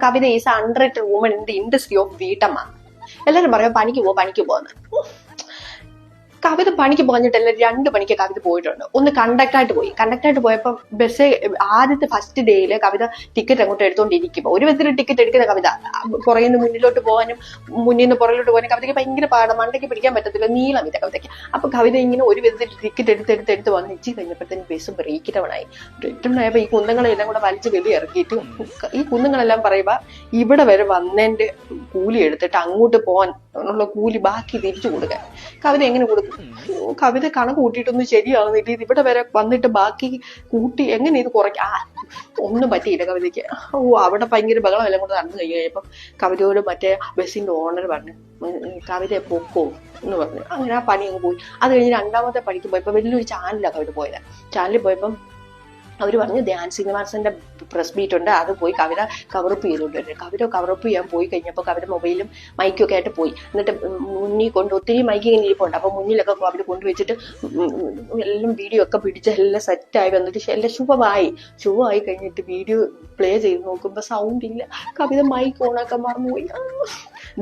Kavitha is underrated woman in the industry of വീട്ടമ്മ. എല്ലാരും പറയാം പണിക്ക് പോകുന്നു. കവിത പണിക്ക് പോകാഞ്ഞിട്ടല്ല 2 പണിക്ക് കവിത പോയിട്ടുണ്ട്. ഒന്ന് കണ്ടക്ടായിട്ട് പോയപ്പോൾ ബസ് ആദ്യത്തെ ഫസ്റ്റ് ഡേയില് കവിത ടിക്കറ്റ് അങ്ങോട്ട് എടുത്തോണ്ടിരിക്കുമ്പോ ഒരു വിധത്തിൽ ടിക്കറ്റ് എടുക്കുന്ന കവിത പുറകിൽ നിന്ന് മുന്നിലോട്ട് പോകാനും മുന്നിൽ നിന്ന് പുറകിലോട്ട് പോകാനും കവിതയ്ക്ക് ഭയങ്കര പാടാണ്, മണ്ടയ്ക്ക് പിടിക്കാൻ പറ്റത്തില്ല, നീളമില്ല കവിതയ്ക്ക്. അപ്പൊ കവിത ഇങ്ങനെ ഒരു വിധത്തിൽ ടിക്കറ്റ് എടുത്ത് വന്ന് ഇച്ചി കഴിഞ്ഞപ്പോഴത്തേന് ബസ് ബ്രേക്ക് ഡൗൺ ആയപ്പോ ഈ കുന്നങ്ങളെല്ലാം കൂടെ വലിച്ച് വെളിയിറക്കിയിട്ട് ഈ കുന്നുങ്ങളെല്ലാം പറയുമ്പോ ഇവിടെ വരെ വന്നതിന്റെ കൂലി എടുത്തിട്ട് അങ്ങോട്ട് പോകാൻ ഉള്ള കൂലി ബാക്കി തിരിച്ചു കൊടുക്കാൻ. കവിത എങ്ങനെ കൊടുക്കും? കവിത കണക്ക് കൂട്ടിയിട്ടൊന്നും ശരിയാവുന്നില്ല. ഇത് ഇവിടെ വരെ വന്നിട്ട് ബാക്കി കൂട്ടി എങ്ങനെ ഇത് കുറയ്ക്കാം? ഒന്നും പറ്റിയില്ല കവിതയ്ക്ക്. അവിടെ ഭയങ്കര ബഹളം എല്ലാം കൂടെ നടന്നു കഴിഞ്ഞപ്പം കവിതയോട് മറ്റേ ബസ്സിന്റെ ഓണർ പറഞ്ഞു, കവിതയെ പൊക്കോ എന്ന് പറഞ്ഞു. അങ്ങനെ ആ പണി അങ്ങ് പോയി. അത് കഴിഞ്ഞ് 2ാമത്തെ പണിക്ക് പോയപ്പോ വലിയൊരു ചാനലാണ് കവിത പോയത്. ചാനലിൽ പോയപ്പം അവര് പറഞ്ഞു ധ്യാൻ ശ്രീനിവാസന്റെ പ്രസ് മീറ്റ് ഉണ്ട്, അത് പോയി കവിത കവറപ്പ് ചെയ്തോണ്ട് വരും. കവിത കവറപ്പ് ചെയ്യാൻ പോയി കഴിഞ്ഞപ്പോൾ കവിത മൊബൈലും മൈക്കും ഒക്കെ ആയിട്ട് പോയി. എന്നിട്ട് മുന്നിൽ ഒത്തിരി മൈക്ക് ഇങ്ങനെ ഇരിപ്പുണ്ട്. അപ്പൊ മുന്നിലൊക്കെ കവിത കൊണ്ടുവച്ചിട്ട് എല്ലാം വീഡിയോ ഒക്കെ പിടിച്ച് എല്ലാം സെറ്റായി വന്നിട്ട് എല്ലാം ശുഭമായി കഴിഞ്ഞിട്ട് വീഡിയോ പ്ലേ ചെയ്ത് നോക്കുമ്പോ സൗണ്ട് ഇല്ല. കവിത മൈക്ക് ഓണാക്കാൻ മറന്നുപോയി.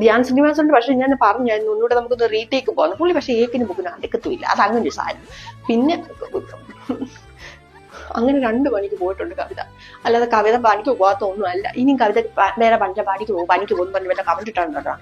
ധ്യാൻ ശ്രീനിവാസന്റെ പക്ഷെ ഞാൻ പറഞ്ഞായിരുന്നു ഒന്നുകൂടെ നമുക്കൊന്ന് റീടേക്ക് പോകുന്നു. പുള്ളി പക്ഷെ ഏക്കിന് ബുക്കിന് അടുക്കത്തുമില്ല. അത് അങ്ങനെ ഒരു സാധനം. പിന്നെ അങ്ങനെ 2 പണിക്ക് പോയിട്ടുണ്ട് കവിത. അല്ലാതെ കവിത പണിക്ക് പോകാത്ത ഒന്നും അല്ല. ഇനിയും കവിത നേരെ പണിക്ക് പോകും, പണിക്ക് പോകുന്നു പറഞ്ഞ് വല്ല കമന്റ് ഇട്ടാണ് കേട്ടോ.